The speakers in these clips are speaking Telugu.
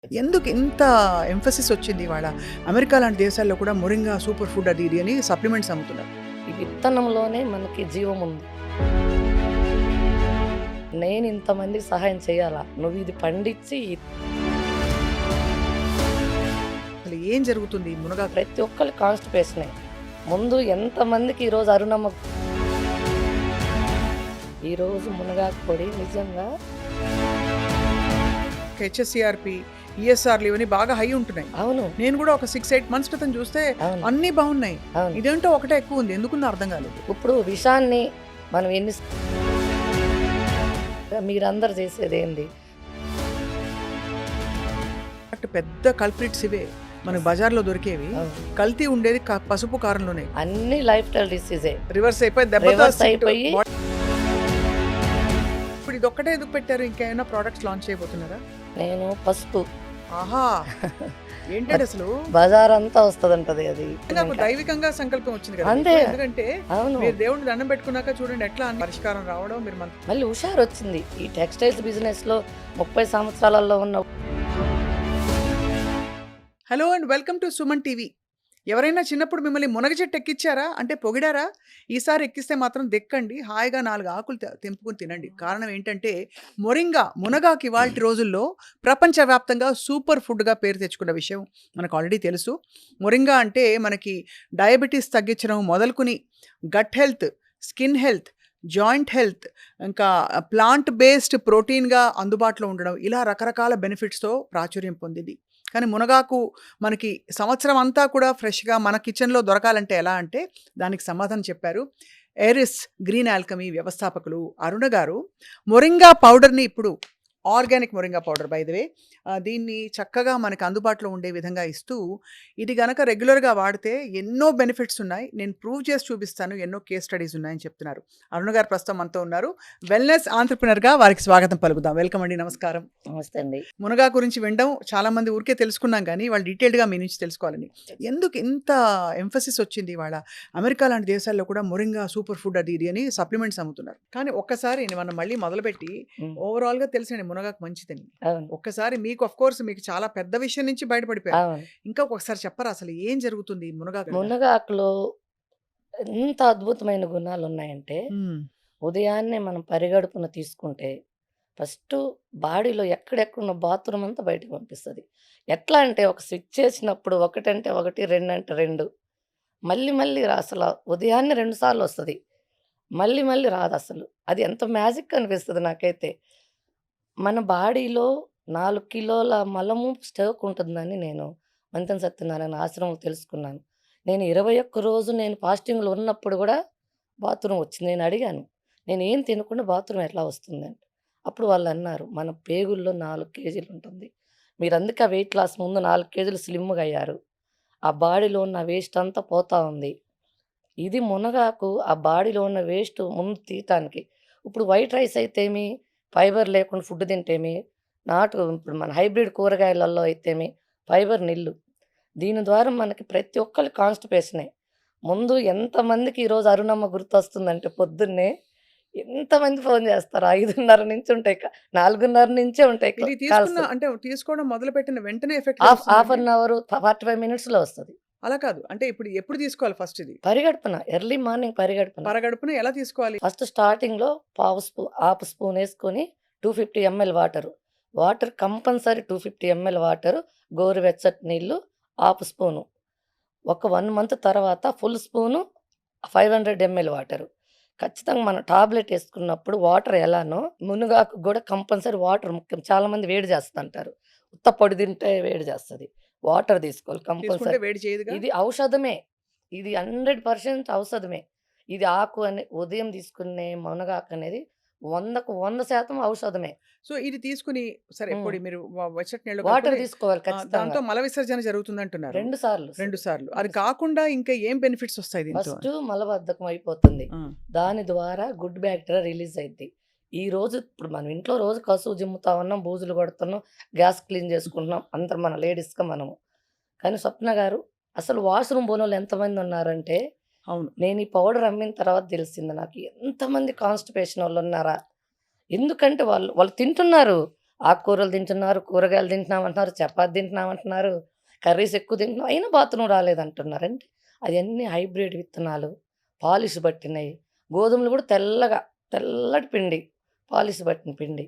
ఎందుకు ఇంత ఎంఫసిస్ వచ్చింది ఇవాళ? అమెరికా లాంటి దేశాల్లో కూడా మొరింగా సూపర్ ఫుడ్ అది ఇది అని సప్లిమెంట్స్ అమ్ముతున్నారు. ఈ విత్తనంలోనే మనకి జీవం ఉంది. నేను ఇంతమందికి సహాయం చేయాలా? నువ్వు ఇది పండించి అసలు ఏం జరుగుతుంది ఈ మునగా? ప్రతి ఒక్కరి కాన్స్టిపేషనే. ముందు ఎంతమందికి ఈరోజు అరుణమ్మ ఈరోజు మునగాకు పొడి నిజంగా హెచ్ఎస్సిఆర్పి, ఈఎస్ఆర్లు ఇవన్నీ బాగా హై ఉంటున్నాయి. అవును నేను కూడా ఒక 6-8 మంత్స్ క్రితం చూస్తే అవును అన్నీ బాగున్నాయి. అవును. ఇదేంటో ఒకటే ఎక్కువ ఉంది, ఎందుకుందో అర్థం కాలేదు. ఇప్పుడు విషాన్ని మనం ఎన్ని మీరందరు చేసేది ఏంది? బట్ పెద్ద కల్ప్రిట్స్ ఇవే మనకు బజార్లో దొరికేవి. అవును. కల్తీ ఉండేది పసుపు కారంలోనే. అన్ని లైఫ్ స్టైల్ డిసీజే రివర్స్ అయిపోయి దెబ్బతో రివర్స్ అయిపోయి ఇప్పుడు ఇది ఒక్కటే ఎందుకు పెట్టారు? ఇంకేమైనా ప్రోడక్ట్స్ లాంచ్ చేయబోతున్నారా? నేను పసుపు ఆహా, ఏంటంటే అసలు బజార్ అంతా వస్తుందంటది అది. నాకు దైవికంగా సంకల్పం వచ్చింది కదా అంతే. మీకు. ఎందుకంటే అవును. మీరు దేవుడిని దండం పెట్టుకున్నాక చూడండి ఎట్లా అన్ని పరిష్కారం రావడం. మీరు మళ్ళీ హుషారు వచ్చింది ఈ టెక్స్టైల్స్ బిజినెస్ లో 30 సంవత్సరాలలో ఉన్న. Hello and welcome to Suman TV. ఎవరైనా చిన్నప్పుడు మిమ్మల్ని మునగ చెట్టు ఎక్కిచ్చారా అంటే పొగిడారా? ఈసారి ఎక్కిస్తే మాత్రం దెక్కండి, హాయిగా 4 ఆకులు తెంపుకొని తినండి. కారణం ఏంటంటే మొరింగా, మునగాకు ఇవాల్టి రోజుల్లో ప్రపంచవ్యాప్తంగా సూపర్ ఫుడ్గా పేరు తెచ్చుకున్న విషయం మనకు ఆల్రెడీ తెలుసు. మొరింగా అంటే మనకి డయాబెటీస్ తగ్గించడం మొదలుకుని gut health, skin health, joint health, ఇంకా ప్లాంట్ బేస్డ్ ప్రోటీన్గా అందుబాటులో ఉండడం, ఇలా రకరకాల బెనిఫిట్స్తో ప్రాచుర్యం పొందింది. కానీ మునగాకు మనకి సంవత్సరం అంతా కూడా ఫ్రెష్గా మన కిచెన్లో దొరకాలంటే ఎలా అంటే దానికి సమాధానం చెప్పారు ఎరిస్ గ్రీన్ ఆల్కమీ వ్యవస్థాపకులు అరుణ గారు. మొరింగా పౌడర్ని ఇప్పుడు organic moringa powder by the way, దీన్ని చక్కగా మనకు అందుబాటులో ఉండే విధంగా ఇస్తూ, ఇది గనక రెగ్యులర్గా వాడితే ఎన్నో బెనిఫిట్స్ ఉన్నాయి, నేను ప్రూవ్ చేసి చూపిస్తాను, ఎన్నో కేస్ స్టడీస్ ఉన్నాయని చెప్తున్నారు. అరుణ గారు ప్రస్తుతం మనతో ఉన్నారు. వెల్నెస్ ఆంట్రప్రినర్గా వారికి స్వాగతం పలుకుదాం. వెల్కమ్ అండి, నమస్కారం. నమస్తే అండి. మునగా గురించి వినడం చాలా మంది ఊరికే తెలుసుకున్నాం, కానీ వాళ్ళు డీటెయిల్డ్గా మీ నుంచి తెలుసుకోవాలని. ఎందుకు ఇంత ఎంఫసిస్ వచ్చింది ఇవాళ? అమెరికా లాంటి దేశాల్లో కూడా మొరింగా సూపర్ ఫుడ్ అది ఇది అని సప్లిమెంట్స్ అమ్ముతున్నారు. కానీ ఒక్కసారి మనం మళ్ళీ మొదలుపెట్టి ఓవరాల్గా తెలిసిన మునగాకు మంచిదని అవును ఒక్కసారి మీకు ఆఫ్ కోర్స్ మీకు చాలా పెద్ద విషయం నుంచి బయటపడిపోయారు. అవును. ఇంకా ఒకసారి చెప్పరా అసలు ఏం జరుగుతుంది ఈ మునగాకు? మునగాకులో ఎంత అద్భుతమైన గుణాలు ఉన్నాయంటే, ఉదయాన్నే మనం పరిగడుపున తీసుకుంటే ఫస్ట్ బాడీలో ఎక్కడెక్కడున్న బాత్రూమ్ అంతా బయటకు పంపిస్తుంది. ఎట్లా అంటే ఒక స్విచ్ చేసినప్పుడు ఒకటంటే ఒకటి, రెండు అంటే రెండు, మళ్ళీ మళ్ళీ అసలు ఉదయాన్నే 2 సార్లు వస్తుంది, మళ్ళీ మళ్ళీ రాదు. అసలు అది ఎంత మ్యాజిక్ అనిపిస్తుంది నాకైతే. మన బాడీలో 4 కిలోల మలము స్టాక్ ఉంటుందని నేను మంతెన సత్యనారాయణ ఆశ్రమం తెలుసుకున్నాను. నేను 21 రోజు నేను ఫాస్టింగ్‌లో ఉన్నప్పుడు గూడా బాత్రూమ్ వచ్చింది. నేను అడిగాను, నేనేం తినకుండా బాత్రూమ్ ఎట్లా వస్తుందని. అప్పుడు వాళ్ళన్నారు, మన పేగుల్లో 4 కేజీలు ఉంటుంది. మీరందుకే ఆ వెయిట్ లాస్ ముందు 4 కేజీలు స్లిమ్‌గా అయ్యారు. ఆ బాడీలో ఉన్న వేస్ట్ అంతా పోతా ఉంది. ఇది మునగాకు ఆ బాడీలో ఉన్న వేస్ట్ ముందు తీయటానికి. ఇప్పుడు వైట్ రైస్ అయితేమి, ఫైబర్ లేకుండా ఫుడ్ తింటేమి, ఇప్పుడు మన హైబ్రిడ్ కూరగాయలలో అయితేమి ఫైబర్ నిల్లు. దీని ద్వారా మనకి ప్రతి ఒక్కరికి కాన్స్టిపేషనే. ముందు ఎంతమందికి ఈరోజు అరుణమ్మ గుర్తొస్తుందంటే పొద్దున్నే ఎంతమంది ఫోన్ చేస్తారు. 5:30 నుంచి ఉంటాయి, 4:30 నుంచే ఉంటాయి ఇది కాల్స్. తీసుకున్న అంటే తీసుకోవడం మొదలు పెట్టిన వెంటనే ఎఫెక్ట్ హాఫ్ అన్ అవర్ 45 మినిట్స్‌లో వస్తది. అలా కాదు, అంటే ఇప్పుడు ఎప్పుడు తీసుకోవాలి ఫస్ట్? ఇది పరిగడుపున ఎర్లీ మార్నింగ్ పరిగడుపున. పరగడుపున ఎలా తీసుకోవాలి? ఫస్ట్ స్టార్టింగ్‌లో హాఫ్ స్పూన్ ఏసుకొని 250 ML water compulsory 250 ML water, గోరువెచ్చటి నీళ్ళు హాఫ్ స్పూను. ఒక 1 మంత్ తర్వాత ఫుల్ స్పూను 500 ఎంఎల్ వాటరు. ఖచ్చితంగా మనం టాబ్లెట్ ఏసుకున్నప్పుడు వాటర్ ఎలానో మునగాకు గూడా కంపల్సరీ వాటర్ ముఖ్యం. చాలామంది వేడి చేస్తంటారు. ఉత్త పొడి తింటే వేడి చేస్తది. వాటర్ తీసుకోవాలి తీసుకుంటే కంపల్సరీ. వేడి చేయదుగా. ఇది ఔషధమే. ఇది 100% ఔషధమే. ఇది ఆకు అని ఉదయం తీసుకునే మునగాకు అనేది 100కు 100% ఔషధమే. సో ఇది తీసుకుని సరే హ్మ్. పొడి మీరు వెచ్చటి నీళ్ళు వాటర్ కలుపుకొని, తీసుకోవాలి దాంతో ఖచ్చితంగా. మల విసర్జన జరుగుతుంది అంటున్నారు. 2 సార్లు. 2 సార్లు. అది కాకుండా ఇంకా ఏం బెనిఫిట్స్ వస్తాయి దీంతో? ఫస్ట్ మలబద్ధకం అయిపోతుంది. ఆ, దాని ద్వారా గుడ్ బ్యాక్టీరియా రిలీజ్ అయిద్ది. ఇప్పుడు మనం ఇంట్లో రోజు కసువు జిమ్ముతా ఉన్నాం, బూజులు కొడుతున్నాం, గ్యాస్ క్లీన్ చేసుకుంటున్నాం. అందరం మన లేడీస్‌గా మనము. కానీ స్వప్న గారు, అసలు వాష్‌రూమ్ పోనోళ్ళు ఎంతమంది ఉన్నారంటే, అవును. నేను ఈ పౌడర్ అమ్మిన తర్వాత తెలిసింది నాకు ఎంతమంది కాన్‌స్టిపేషన్ వోళ్ళున్నారా. ఎందుకంటే వాళ్ళు తింటున్నారు. ఆకుకూరలు తింటున్నారు, కూరగాయలు తింటున్నామంటున్నారు, చపాతీ తింటున్నామంటున్నారు, కర్రీస్ ఎక్కువ తింటున్నాం. అయినా బాత్రూమ్ రాలేదంటున్నారు. అంటే అయన్నీ హైబ్రిడ్ విత్తనాలు, పాలిష్ పట్టినయి. గోధుమలు కూడా తెల్లటి పిండి, పాలిష్ పట్టిన పిండి.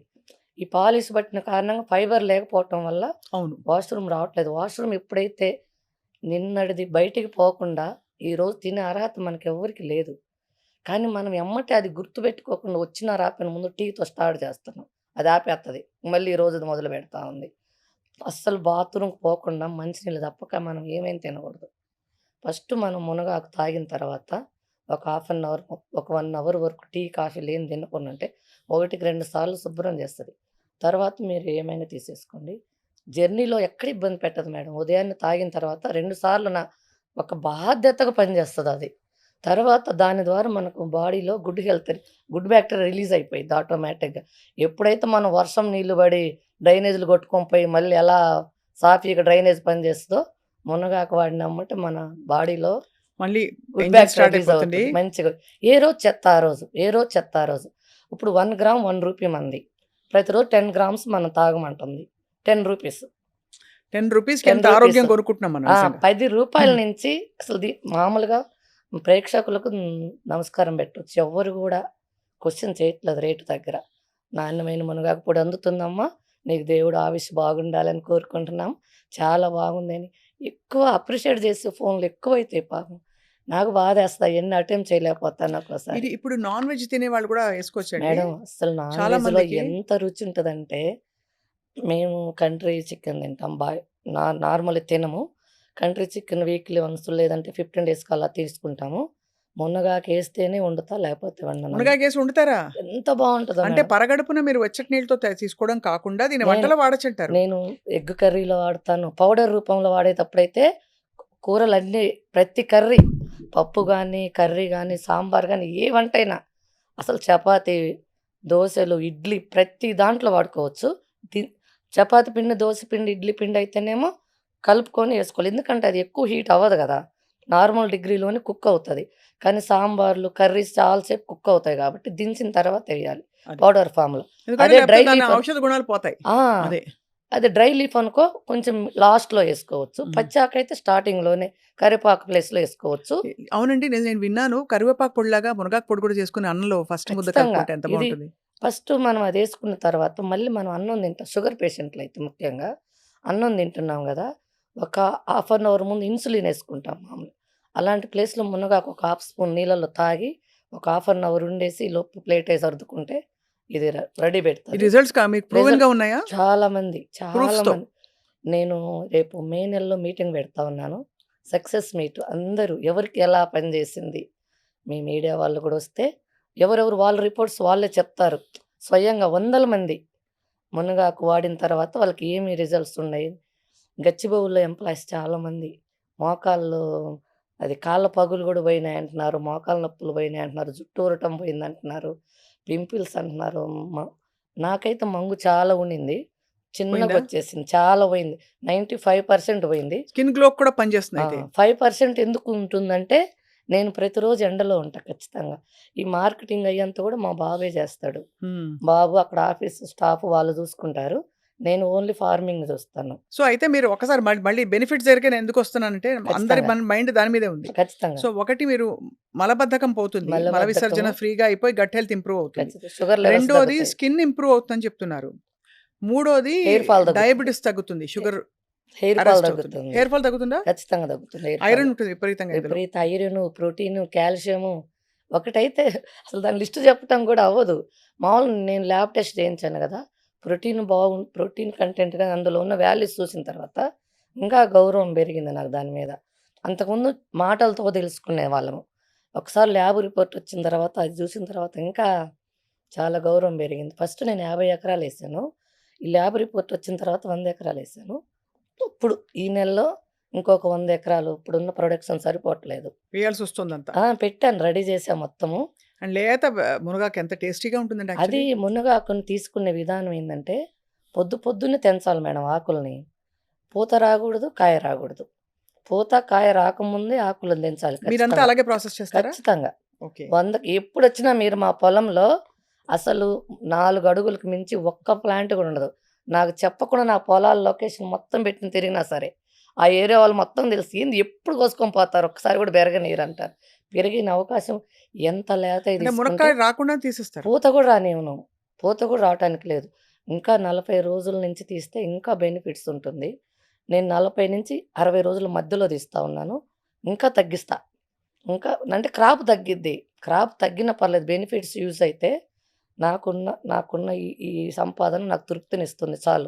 ఈ పాలిష్ పట్టిన కారణంగా ఫైబర్ లేకపోవటం వల్ల అవును. వాష్‌రూమ్ రావట్లేదు. వాష్‌రూమ్ ఎప్పుడైతే నిన్నటిది బయటికి పోకుండా ఈరోజు తినే అర్హత మనకెవ్వరికీ లేదు. కానీ మనం ఎమ్మటే అది గుర్తుపెట్టుకోకుండా వచ్చినా రాకపోయినా ముందు టీతో స్టార్ట్ చేస్తున్నాం. అది ఆపేత్తది. మళ్ళీ ఈ రోజుది మొదలు పెడతా ఉంది. అస్సలు బాత్రూమ్‌కి పోకుండా మంచినీళ్ళు తప్పక మనం ఏమేం తినకూడదు. ఫస్ట్ మనం మునగాకు తాగిన తర్వాత ఒక హాఫ్ అన్ అవర్, ఒక 1 అవర్ వరకు టీ, కాఫీలు ఏం తినకుండా ఉంటే 1కి 2 సార్లు శుభ్రం చేస్తది. తర్వాత మీరు ఏమైనా తీసేసుకోండి. జర్నీలో ఎక్కడ ఇబ్బంది పెట్టదు మేడం. ఉదయాన్నే తాగిన తర్వాత 2 సార్లు ఒక బాధ్యతగా పనిచేస్తదది. తర్వాత దాని ద్వారా మనకు బాడీలో గుడ్ బ్యాక్టీరియా రిలీజ్ అయిపోయిద్ది ఆటోమేటిక్‌గా. ఎప్పుడైతే మనం వర్షం నీళ్లు పడి డ్రైనేజ్‌లు కొట్టుకొని పోయి మళ్ళీ ఎలా సాఫీగా డ్రైనేజ్ పనిచేస్తదో, మునగాకు వాడినెమ్మటే మన బాడీలో మళ్ళీ good engine bacteria start release అయిపోతుంది. అవుతది. మంచిగా ఏ రోజు చెత్త ఆ రోజు. ఏ రోజు చెత్త ఆ రోజు. ఇప్పుడు 1 గ్రామ్ రూ. 1 మంది. ప్రతిరోజు 10 గ్రామ్స్ మనం తాగమంటుంది. రూ. 10. ₹10కి ఎంత రూ. ఆరోగ్యం 10 కొనుక్కుంటున్నాం మనం ఆ! నిజంగా. రూ. 10 నుంచి అసలు మామూలుగా ప్రేక్షకులకు నమస్కారం పెట్టొచ్చు. ఎవ్వరు గూడా క్వెషన్ చేయట్లేదు రేటు దగ్గర. నాణ్యమైన మునగాకు పొడి అందుతుందమ్మా. నీకు దేవుడు ఆయుష్ బాగుండాలని కోరుకుంటున్నాం. చాలా బాగుందని ఎక్కువ అప్రిషియేట్ చేసే ఫోన్‌లు ఎక్కువైతాయి పాపం. నాకు బాధేస్తాయి. ఎన్ని అటెంప్ట్ చేయలేకపోతాను ఒక్కోసారి. ఇది ఇప్పుడు నాన్ వెజ్ తినేవాళ్ళు కూడా ఏసుకోవచ్చండి? మేడం అస్సలు నాన్ చాలా వెజ్‌లో మందికి ఎంత రుచి ఉంటదంటే, మేము కంట్రీ చికెన్ తింటాం. నార్మల్‌గా తినము. కంట్రీ చికెన్ వీక్లీ వన్స్ లేదంటే 15 డేస్‌కి అలా తీసుకుంటాము. మునగాకేస్తేనే వండుతా లేకపోతే వండనది. మునగాకేసి వండుతారా? ఎంత బావుంటదో అంటే మేడం. పరగడుపున మీరు వెచ్చటి నీళ్ళతో తీసుకోవడం కాకుండా దీన్ని నేను వంటలో వాడొచ్చంటారు. నేను ఎగ్ కర్రీలో వాడతాను. పౌడర్ రూపంలో వాడేటప్పుడైతే కూరలన్నీ ప్రతి కర్రీ పప్పు గానీ, కర్రీ గానీ, సాంబార్ గానీ ఏ వంటైనా అసలు చపాతీ, దోసలు, ఇడ్లీ ప్రతి దాంట్లో వాడుకోవచ్చు. ది చపాతీ పిండి, దోస పిండి, ఇడ్లీ పిండి అయితేనేమో కలుపుకొని ఏసుకోవాలి. ఎందుకంటే అది ఎక్కువ హీట్ అవ్వదు గదా! నార్మల్ డిగ్రీలోనే కుక్ అవుతది. కానీ సాంబార్లు, కర్రీస్ చాలా సేపు కుక్ అవుతాయి గాబట్టి దించిన తర్వాత ఎయ్యాలి అది. పౌడర్ ఫార్మ్‌లో. ఎందుకంటే అదే లేకపోతే డ్రై దాని లీఫ్ ఔషధ గుణాలు పోతాయి. ఆ! అదే. అదే డ్రై లీఫ్ అనుకో కొంచెం లాస్ట్‌లో ఏసుకోవచ్చు. హ్మ్. పచ్చాకైతే స్టార్టింగ్‌లోనే కరివేపాకు ప్లేస్‌లో ఏసుకోవచ్చు. అవునండి. నేను విన్నాను. కరివేపాకు పొడిలాగా మునగాకు పొడి కూడా చేసుకొని అన్నంలో ఫస్ట్ ముద్ద ఖచ్చితంగా. కలుపుకుంటే ఎంత ఇది బావుంటది. ఫస్ట్ మనం అదేసుకున్న తర్వాత మళ్ళీ మనం అన్నం తింటాం. షుగర్ పేషెంట్‌లయితే ముఖ్యంగా. అన్నం తింటున్నాం గదా! ఒక హాఫ్ అన్ అవర్ ముందు ఇన్సులిన్ ఏసుకుంటాం మామూలుగా. అలాంటి ప్లేస్‌లో మునగాకు ఒక హాఫ్ స్పూన్ నీళ్ళలో తాగి ఒక హాఫ్ అన్ అవర్ ఉండేసి ఈలోపు ప్లేటే సర్దుకుంటే ఇది రెడీ ఈ పెడతది. రిజల్ట్స్ మీకు ప్రూవెన్‌గా ఉన్నాయా? చాలా మంది, చాలా ప్రూఫ్స్‌తో. మంది. నేను రేపు మే నెలలో మీటింగ్ పెడతా ఉన్నాను. సక్సెస్ మీట్ అందరూ ఎవరికి ఎలా పనిచేసింది. మీ మీడియా వాళ్ళు కూడా వస్తే ఎవరెవరు వాళ్ళ రిపోర్ట్స్ వాళ్ళే చెప్తారు. స్వయంగా వందల మంది మునగాకు వాడిన తర్వాత వాళ్ళకి ఏమి రిజల్ట్స్ ఉన్నాయి. గచ్చిబౌలిలో ఎంప్లాయీస్ చాలామంది మోకాళ్ళు అది కాళ్ళ పగులు కూడా పోయినాయంటున్నారు. మోకాళ్ళ నొప్పులు పోయినాయంటున్నారు. జుట్టు ఊరటం పోయిందంటున్నారు. పింపుల్స్ అంటున్నారు. మ నాకైతే మంగు చాలా ఉండింది. పోయిందా? చిన్నగొచ్చేసింది. చాలా పోయింది. 95% పోయింది. స్కిన్ గ్లోకి కూడా పనిచేస్తుంది ఆ! అయితే. 5% ఎందుకు ఉంటుందంటే, నేను ప్రతిరోజు ఎండలో ఉంటా ఖచ్చితంగా. ఈ మార్కెటింగ్ అయ్యంతా కూడా మా బాబే చేస్తాడు. హ్మ్. బాబు అక్కడ ఆఫీస్ స్టాఫ్ వాళ్ళు చూసుకుంటారు. నేను ఓన్లీ ఫార్మింగ్ చూస్తాను. సో, అయితే మీరు ఒకసారి మళ్ళీ బెనిఫిట్స్ దగ్గరికే నేను ఎందుకొస్తున్నానంటే అందరి ఖచ్చితంగా. మైండ్ దాని మీదే ఉంది. ఖచ్చితంగా. సో, ఒకటి మీరు మలబద్ధకం పోతుంది. మల విసర్జన మలబద్ధకము ఫ్రీగా అయిపోయి గట్ హెల్త్ ఇంప్రూవ్ అవుతుంది. షుగర్ లెవెల్స్ రెండోది తగ్గుతాయి. స్కిన్ ఇంప్రూవ్ అవుతుందని చెప్తున్నారు. మూడోది హెయిర్ ఫాల్ తగ్గుతుంది. డయాబెటిస్ తగ్గుతుంది. షుగర్ హెయిర్ ఫాల్ అరెస్ట్ అవుతుంది. తగ్గుతుంది. హెయిర్ ఫాల్ తగ్గుతుందా? ఖచ్చితంగా తగ్గుతుంది హెయిర్ ఫాల్. ఐరన్ ఉంటుంది విపరీతంగా ఇందులో. విపరీత ఐరను, ప్రోటీను, కాల్షియము ఒకటైతే అసలు దాని లిస్ట్ చెప్పటం కూడా అవ్వదు. మామూలుగా నేను ల్యాబ్ టెస్ట్ చేయించాను గదా! ప్రోటీన్ కంటెంట్ గాని అందులో ఉన్న వాల్యూస్ చూసిన తర్వాత ఇంకా గౌరవం పెరిగింది నాకు దాని మీద. అంతకుముందు మాటలతో తెలుసుకునేవాళ్ళము. ఒకసారి ల్యాబ్ రిపోర్ట్ వచ్చిన తర్వాత అది చూసిన తర్వాత ఇంకా చాలా గౌరవం పెరిగింది. ఫస్ట్ నేను 50 ఎకరాలేసాను. ఈ ల్యాబ్ రిపోర్ట్ వచ్చిన తర్వాత 100 ఎకరాలేసాను. ఇప్పుడు ఈ నెలలో ఇంకొక 100 ఎకరాలు ఇప్పుడున్న ప్రొడక్షన్ సరిపోవట్లేదు. వేయాల్సొస్తుందంతా. పెట్టాను రెడీ చేశా మొత్తము. అండ్ లేత మునగాకు ఎంత టేస్టీగా ఉంటుందండి అది యాక్చువల్లీ. మునగాకుని తీసుకునే విధానం ఏందంటే, పొద్దున్నే తెంచాలి మేడం ఆకుల్ని. పూత రాగూడదు, కాయ రాగూడదు. పూత, కాయ రాకముందే ఆకులను తెంచాలి మీరంతా ఖచ్చితంగా. అలాగే ప్రాసెస్ చేస్తారా? ఖచ్చితంగా. ఓకే. 100కి ఎప్పుడొచ్చినా మీరు మా పొలంలో అసలు 4 అడుగులకు మించి ఒక్క ప్లాంట్ కూడా ఉండదు. నాకు చెప్పకుండా నా పొలాల లొకేషన్ మొత్తం పెట్టుకొని తిరిగినా సరే, ఆ ఏరియా వాళ్ళు మొత్తం తెలుసు. ఏంది ఎప్పుడు కోసుకొని పోతారు, ఒక్కసారి కూడా బెరగనీయరంటారు. పెరిగిన అవకాశం ఎంత లేతయి అంటే తీసుకుంటే మునక్కాయ రాకుండా తీసేస్తారు. పూత కూడా రానివ్వను. పూత కూడా రావటానికి లేదు. ఇంకా 40 రోజుల నుంచి తీస్తే ఇంకా బెనిఫిట్స్ ఉంటుంది. నేను 40-60 రోజుల మధ్యలో తీస్తా ఉన్నాను. ఇంకా తగ్గిస్తా. ఇంకా అంటే క్రాప్ తగ్గిద్ది. క్రాప్ తగ్గినా పర్లేదు. బెనిఫిట్స్ యూజ్ అయితే నాకున్న నాకున్న ఈ ఈ సంపాదన నాకు తృప్తినిస్తుంది చాలు.